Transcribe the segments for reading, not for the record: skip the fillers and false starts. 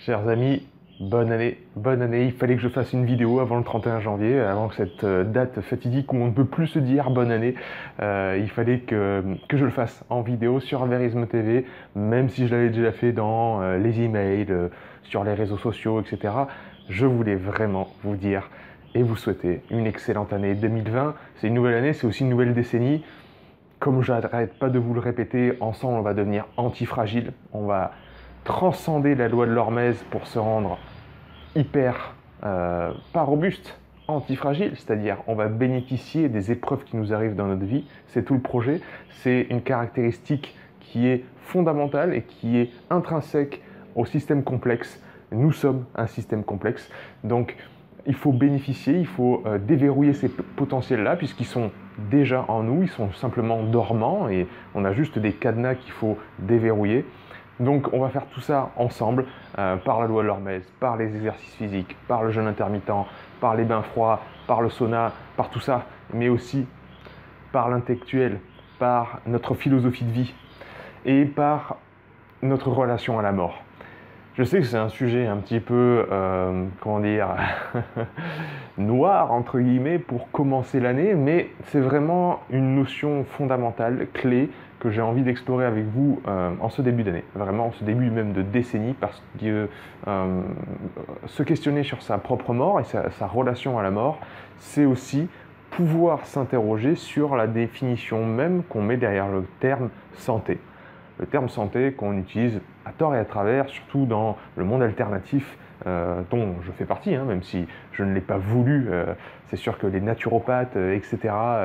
Chers amis, bonne année, bonne année. Il fallait que je fasse une vidéo avant le 31 janvier, avant que cette date fatidique où on ne peut plus se dire bonne année. Il fallait que je le fasse en vidéo sur Verisme TV, même si je l'avais déjà fait dans les emails, sur les réseaux sociaux, etc. Je voulais vraiment vous dire et vous souhaiter une excellente année 2020. C'est une nouvelle année, c'est aussi une nouvelle décennie. Comme je n'arrête pas de vous le répéter, ensemble on va devenir antifragile. On va transcender la loi de l'Hormèse pour se rendre hyper, pas robuste, antifragile, c'est-à-dire on va bénéficier des épreuves qui nous arrivent dans notre vie. C'est tout le projet. C'est une caractéristique qui est fondamentale et qui est intrinsèque au système complexe. Nous sommes un système complexe. Donc il faut bénéficier, il faut déverrouiller ces potentiels-là puisqu'ils sont déjà en nous, ils sont simplement dormants et on a juste des cadenas qu'il faut déverrouiller. Donc on va faire tout ça ensemble par la loi de l'Hormèse, par les exercices physiques, par le jeûne intermittent, par les bains froids, par le sauna, par tout ça, mais aussi par l'intellectuel, par notre philosophie de vie et par notre relation à la mort. Je sais que c'est un sujet un petit peu, comment dire, noir, entre guillemets, pour commencer l'année, mais c'est vraiment une notion fondamentale, clé, que j'ai envie d'explorer avec vous en ce début d'année, vraiment en ce début même de décennie, parce que se questionner sur sa propre mort et sa relation à la mort, c'est aussi pouvoir s'interroger sur la définition même qu'on met derrière le terme santé. Le terme santé qu'on utilise à tort et à travers, surtout dans le monde alternatif dont je fais partie, même si je ne l'ai pas voulu. C'est sûr que les naturopathes, etc.,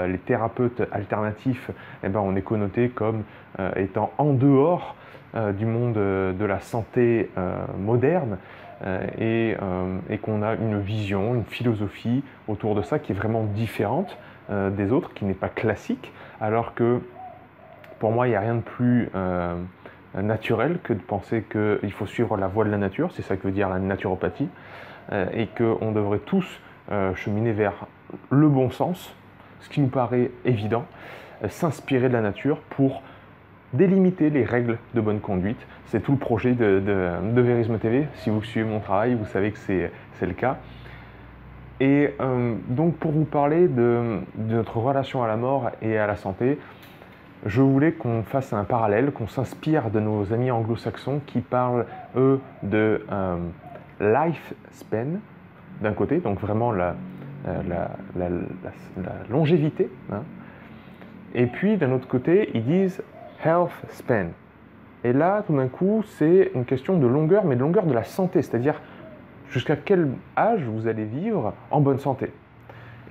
les thérapeutes alternatifs, on est connotés comme étant en dehors du monde de la santé moderne et qu'on a une vision, une philosophie autour de ça qui est vraiment différente des autres, qui n'est pas classique, alors que pour moi, il n'y a rien de plus naturel que de penser qu'il faut suivre la voie de la nature, c'est ça que veut dire la naturopathie, et qu'on devrait tous cheminer vers le bon sens, ce qui nous paraît évident, s'inspirer de la nature pour délimiter les règles de bonne conduite. C'est tout le projet de Verisme TV. Si vous suivez mon travail, vous savez que c'est le cas. Et donc pour vous parler de notre relation à la mort et à la santé, je voulais qu'on fasse un parallèle, qu'on s'inspire de nos amis anglo-saxons qui parlent, eux, de lifespan, d'un côté, donc vraiment la longévité, et puis d'un autre côté, ils disent health span. Et là, tout d'un coup, c'est une question de longueur, mais de longueur de la santé, c'est-à-dire jusqu'à quel âge vous allez vivre en bonne santé.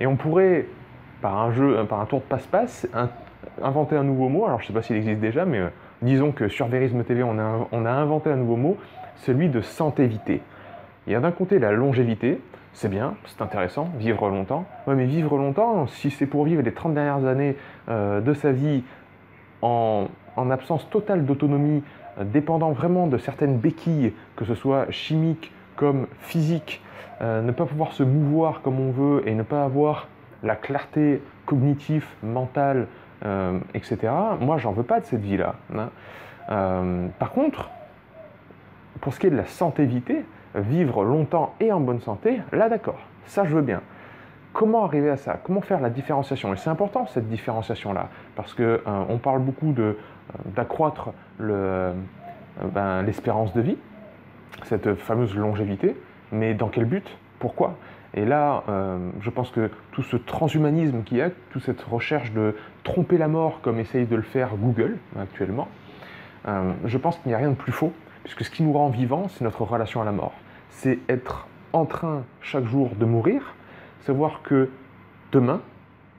Et on pourrait, par un tour de passe-passe, inventer un nouveau mot. Alors je ne sais pas s'il existe déjà, mais disons que sur Verisme TV, on a inventé un nouveau mot, celui de santévité. Il y a d'un côté la longévité, c'est bien, c'est intéressant, vivre longtemps. Ouais, mais vivre longtemps, si c'est pour vivre les 30 dernières années de sa vie en absence totale d'autonomie, dépendant vraiment de certaines béquilles, que ce soit chimiques comme physiques, ne pas pouvoir se mouvoir comme on veut et ne pas avoir la clarté cognitive, mentale, etc. Moi, j'en veux pas de cette vie-là. Par contre, pour ce qui est de la santévité, vivre longtemps et en bonne santé, là d'accord, ça je veux bien. Comment arriver à ça? Comment faire la différenciation? Et c'est important cette différenciation-là, parce qu'on parle beaucoup d'accroître l'espérance de vie, cette fameuse longévité, mais dans quel but? Pourquoi? Et là, je pense que tout ce transhumanisme qu'il y a, toute cette recherche de tromper la mort comme essaye de le faire Google actuellement, je pense qu'il n'y a rien de plus faux, puisque ce qui nous rend vivants, c'est notre relation à la mort. C'est être en train chaque jour de mourir, savoir que demain,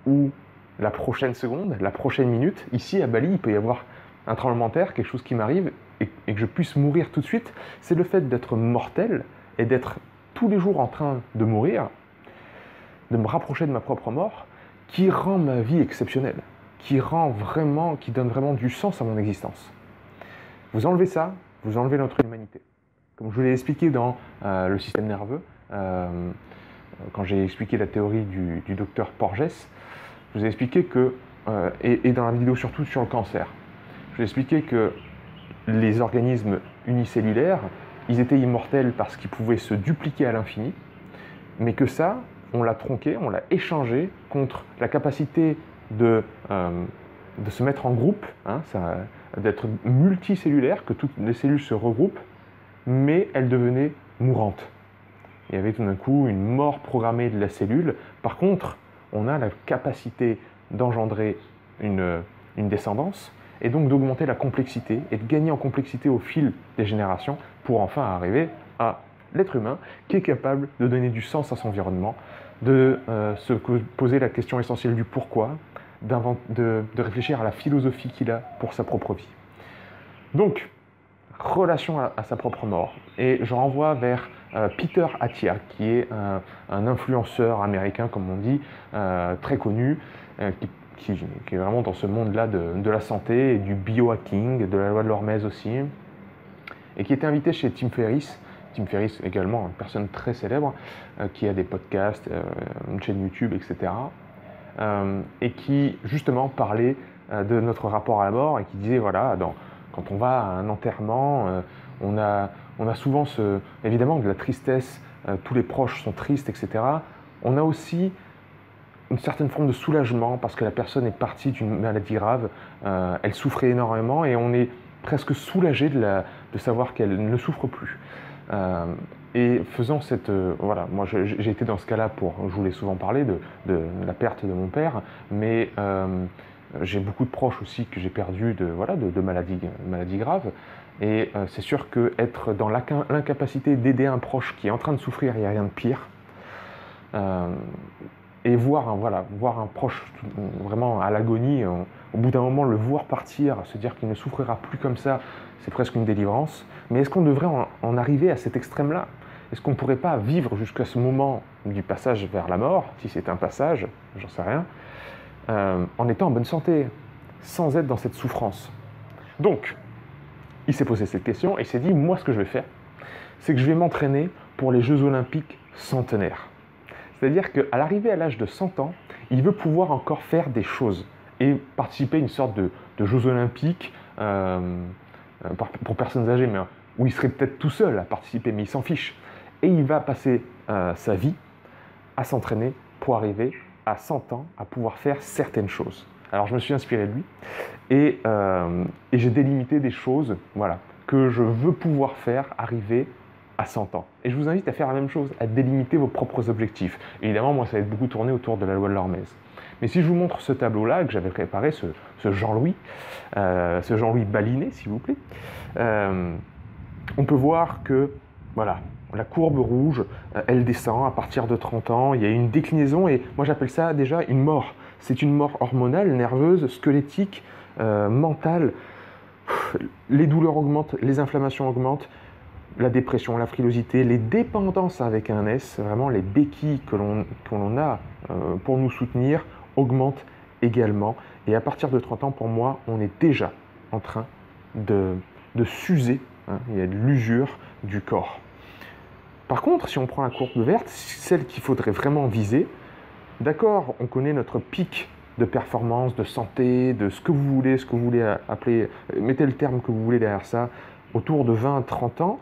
ou la prochaine seconde, la prochaine minute, ici à Bali, il peut y avoir un tremblement de terre, quelque chose qui m'arrive, et que je puisse mourir tout de suite. C'est le fait d'être mortel et d'être tous les jours en train de mourir, de me rapprocher de ma propre mort, qui rend ma vie exceptionnelle, qui donne vraiment du sens à mon existence. Vous enlevez ça, vous enlevez notre humanité. Comme je vous l'ai expliqué dans le système nerveux, quand j'ai expliqué la théorie du docteur Porges, je vous ai expliqué que, et dans la vidéo surtout sur le cancer, je vous ai expliqué que les organismes unicellulaires ils étaient immortels parce qu'ils pouvaient se dupliquer à l'infini, mais que ça, on l'a tronqué, on l'a échangé contre la capacité de se mettre en groupe, hein, d'être multicellulaire, que toutes les cellules se regroupent, mais elles devenaient mourantes. Il y avait tout d'un coup une mort programmée de la cellule. Par contre, on a la capacité d'engendrer une descendance, et donc d'augmenter la complexité, et de gagner en complexité au fil des générations, pour enfin arriver à l'être humain, qui est capable de donner du sens à son environnement, de se poser la question essentielle du pourquoi, de réfléchir à la philosophie qu'il a pour sa propre vie. Donc, relation à sa propre mort. Et je renvoie vers Peter Attia, qui est un influenceur américain, comme on dit, très connu, qui est vraiment dans ce monde-là de la santé et du biohacking, de la loi de l'Hormèse aussi, et qui était invité chez Tim Ferriss. Tim Ferriss également, une personne très célèbre, qui a des podcasts, une chaîne YouTube, etc. Et qui justement parlait de notre rapport à la mort, et qui disait, voilà, quand on va à un enterrement, on a souvent évidemment de la tristesse, tous les proches sont tristes, etc. On a aussi une certaine forme de soulagement parce que la personne est partie d'une maladie grave, elle souffrait énormément et on est presque soulagé de savoir qu'elle ne souffre plus. Et faisant cette... voilà, moi j'ai été dans ce cas-là je vous l'ai souvent parlé, de la perte de mon père, mais j'ai beaucoup de proches aussi que j'ai perdus de maladies graves. Et c'est sûr qu'être dans l'incapacité d'aider un proche qui est en train de souffrir, il n'y a rien de pire. Et voir un proche vraiment à l'agonie, au bout d'un moment le voir partir, se dire qu'il ne souffrira plus comme ça, c'est presque une délivrance. Mais est-ce qu'on devrait en arriver à cet extrême-là? Est-ce qu'on ne pourrait pas vivre jusqu'à ce moment du passage vers la mort, si c'est un passage, j'en sais rien, en étant en bonne santé, sans être dans cette souffrance? Donc, il s'est posé cette question et il s'est dit, moi ce que je vais faire, c'est que je vais m'entraîner pour les Jeux Olympiques centenaires. C'est-à-dire qu'à l'arrivée à l'âge de 100 ans, il veut pouvoir encore faire des choses et participer à une sorte de Jeux Olympiques pour personnes âgées, mais où il serait peut-être tout seul à participer, mais il s'en fiche. Et il va passer sa vie à s'entraîner pour arriver à 100 ans à pouvoir faire certaines choses. Alors je me suis inspiré de lui et j'ai délimité des choses que je veux pouvoir faire arriver à 100 ans. Et je vous invite à faire la même chose, à délimiter vos propres objectifs. Évidemment, moi, ça va être beaucoup tourné autour de la loi de l'Hormèse. Mais si je vous montre ce tableau-là, que j'avais préparé, ce Jean-Louis baliné, s'il vous plaît, on peut voir que, voilà, la courbe rouge, elle descend à partir de 30 ans, il y a une déclinaison, et moi j'appelle ça déjà une mort. C'est une mort hormonale, nerveuse, squelettique, mentale. Les douleurs augmentent, les inflammations augmentent, la dépression, la frilosité, les dépendances avec un S, vraiment les béquilles que l'on a pour nous soutenir, augmentent également. Et à partir de 30 ans, pour moi, on est déjà en train de s'user. Hein, il y a de l'usure du corps. Par contre, si on prend la courbe verte, celle qu'il faudrait vraiment viser, d'accord, on connaît notre pic de performance, de santé, de ce que vous voulez appeler, mettez le terme que vous voulez derrière ça, autour de 20 à 30 ans,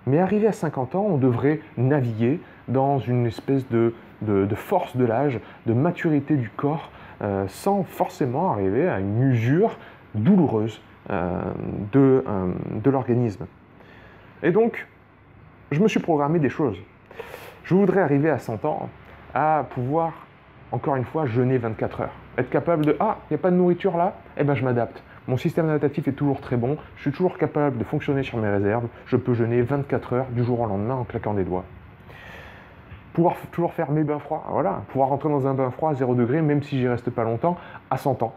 mais arrivé à 50 ans, on devrait naviguer dans une espèce de force de l'âge, de maturité du corps, sans forcément arriver à une usure douloureuse de l'organisme. Et donc, je me suis programmé des choses. Je voudrais arriver à 100 ans à pouvoir, encore une fois, jeûner 24 heures. Être capable de « Ah, il n'y a pas de nourriture là ?» Eh bien, je m'adapte. Mon système adaptatif est toujours très bon. Je suis toujours capable de fonctionner sur mes réserves. Je peux jeûner 24 heures du jour au lendemain en claquant des doigts. Pouvoir toujours faire mes bains froids. Voilà. Pouvoir rentrer dans un bain froid à 0 degré, même si j'y reste pas longtemps, à 100 ans.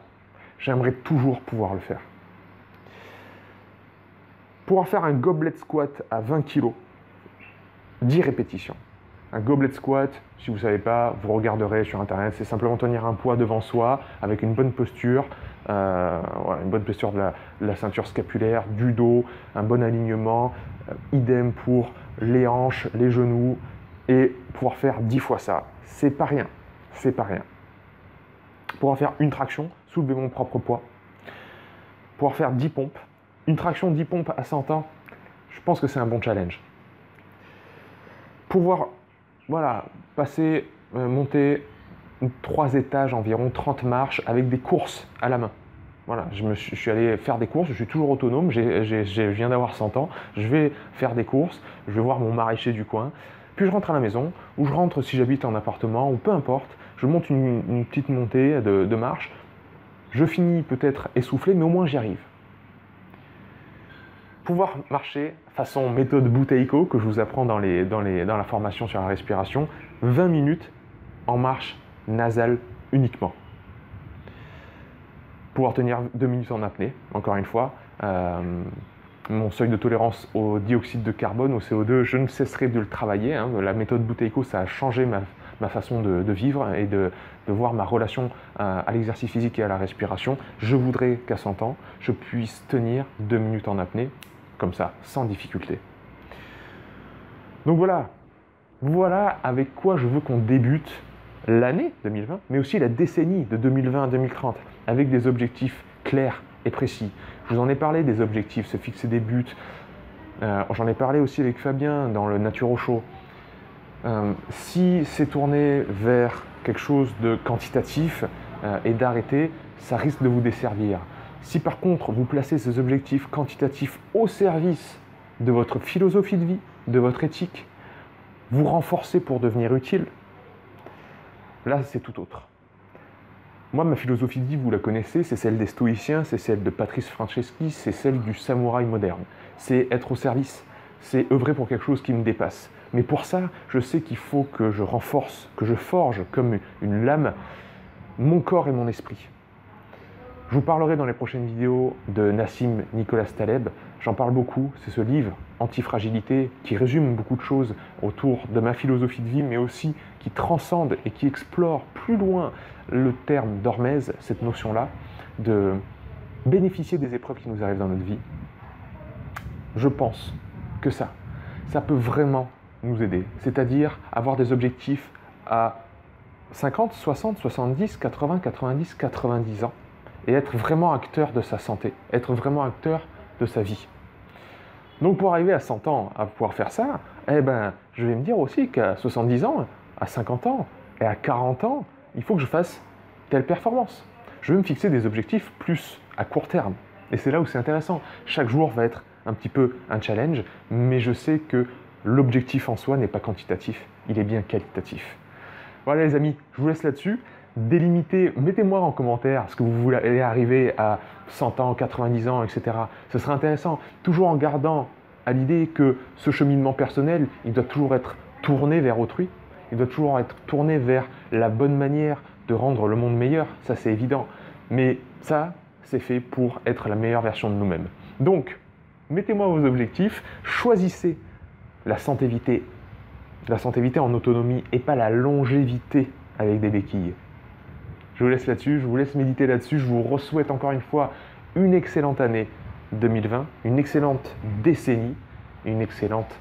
J'aimerais toujours pouvoir le faire. Pouvoir faire un goblet squat à 20 kg, 10 répétitions. Un goblet squat, si vous ne savez pas, vous regarderez sur internet, c'est simplement tenir un poids devant soi avec une bonne posture, une bonne posture de la ceinture scapulaire, du dos, un bon alignement, idem pour les hanches, les genoux, et pouvoir faire 10 fois ça. C'est pas rien, c'est pas rien. Pouvoir faire une traction, soulever mon propre poids. Pouvoir faire 10 pompes. Une traction 10 pompes à 100 ans, Je pense que c'est un bon challenge. Pouvoir, voilà, monter 3 étages, environ 30 marches, avec des courses à la main. Voilà, je suis allé faire des courses, je suis toujours autonome, je viens d'avoir 100 ans, je vais faire des courses, je vais voir mon maraîcher du coin, puis je rentre à la maison, ou je rentre si j'habite en appartement, ou peu importe, je monte une petite montée de marche, je finis peut-être essoufflé, mais au moins j'y arrive. Pouvoir marcher façon méthode Buteyko, que je vous apprends dans la formation sur la respiration, 20 minutes en marche nasale uniquement. Pouvoir tenir 2 minutes en apnée, encore une fois. Mon seuil de tolérance au dioxyde de carbone, au CO2, je ne cesserai de le travailler. Hein. La méthode Buteyko, ça a changé ma façon de vivre et de voir ma relation à l'exercice physique et à la respiration. Je voudrais qu'à 100 ans, je puisse tenir 2 minutes en apnée, comme ça, sans difficulté. Donc voilà avec quoi je veux qu'on débute l'année 2020, mais aussi la décennie de 2020 à 2030, avec des objectifs clairs et précis. Je vous en ai parlé des objectifs, se fixer des buts. J'en ai parlé aussi avec Fabien dans le Naturo Show. Si c'est tourné vers quelque chose de quantitatif et d'arrêter, ça risque de vous desservir. Si par contre vous placez ces objectifs quantitatifs au service de votre philosophie de vie, de votre éthique, vous renforcez pour devenir utile, là c'est tout autre. Moi, ma philosophie de vie, vous la connaissez, c'est celle des stoïciens, c'est celle de Patrice Franceschi, c'est celle du samouraï moderne. C'est être au service, c'est œuvrer pour quelque chose qui me dépasse. Mais pour ça, je sais qu'il faut que je renforce, que je forge comme une lame mon corps et mon esprit. Je vous parlerai dans les prochaines vidéos de Nassim Nicolas Taleb. J'en parle beaucoup, c'est ce livre Antifragilité qui résume beaucoup de choses autour de ma philosophie de vie, mais aussi qui transcende et qui explore plus loin le terme d'hormèse, cette notion-là, de bénéficier des épreuves qui nous arrivent dans notre vie. Je pense que ça peut vraiment nous aider, c'est-à-dire avoir des objectifs à 50, 60, 70, 80, 90, 90 ans, et être vraiment acteur de sa santé, être vraiment acteur de sa vie. Donc pour arriver à 100 ans, à pouvoir faire ça, je vais me dire aussi qu'à 70 ans, à 50 ans et à 40 ans, il faut que je fasse telle performance. Je vais me fixer des objectifs plus à court terme. Et c'est là où c'est intéressant. Chaque jour va être un petit peu un challenge, mais je sais que l'objectif en soi n'est pas quantitatif, il est bien qualitatif. Voilà les amis, je vous laisse là-dessus. Délimitez, mettez-moi en commentaire ce que vous voulez arriver à 100 ans, 90 ans, etc. Ce sera intéressant, toujours en gardant à l'idée que ce cheminement personnel, il doit toujours être tourné vers autrui, il doit toujours être tourné vers la bonne manière de rendre le monde meilleur, ça c'est évident. Mais ça, c'est fait pour être la meilleure version de nous-mêmes. Donc, mettez-moi vos objectifs, choisissez la santé vitée en autonomie et pas la longévité avec des béquilles. Je vous laisse là-dessus, je vous laisse méditer là-dessus. Je vous souhaite encore une fois une excellente année 2020, une excellente décennie, une excellente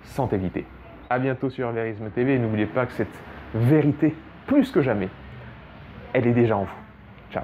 santé vitée. À bientôt sur Verisme TV et n'oubliez pas que cette vérité, plus que jamais, elle est déjà en vous. Ciao.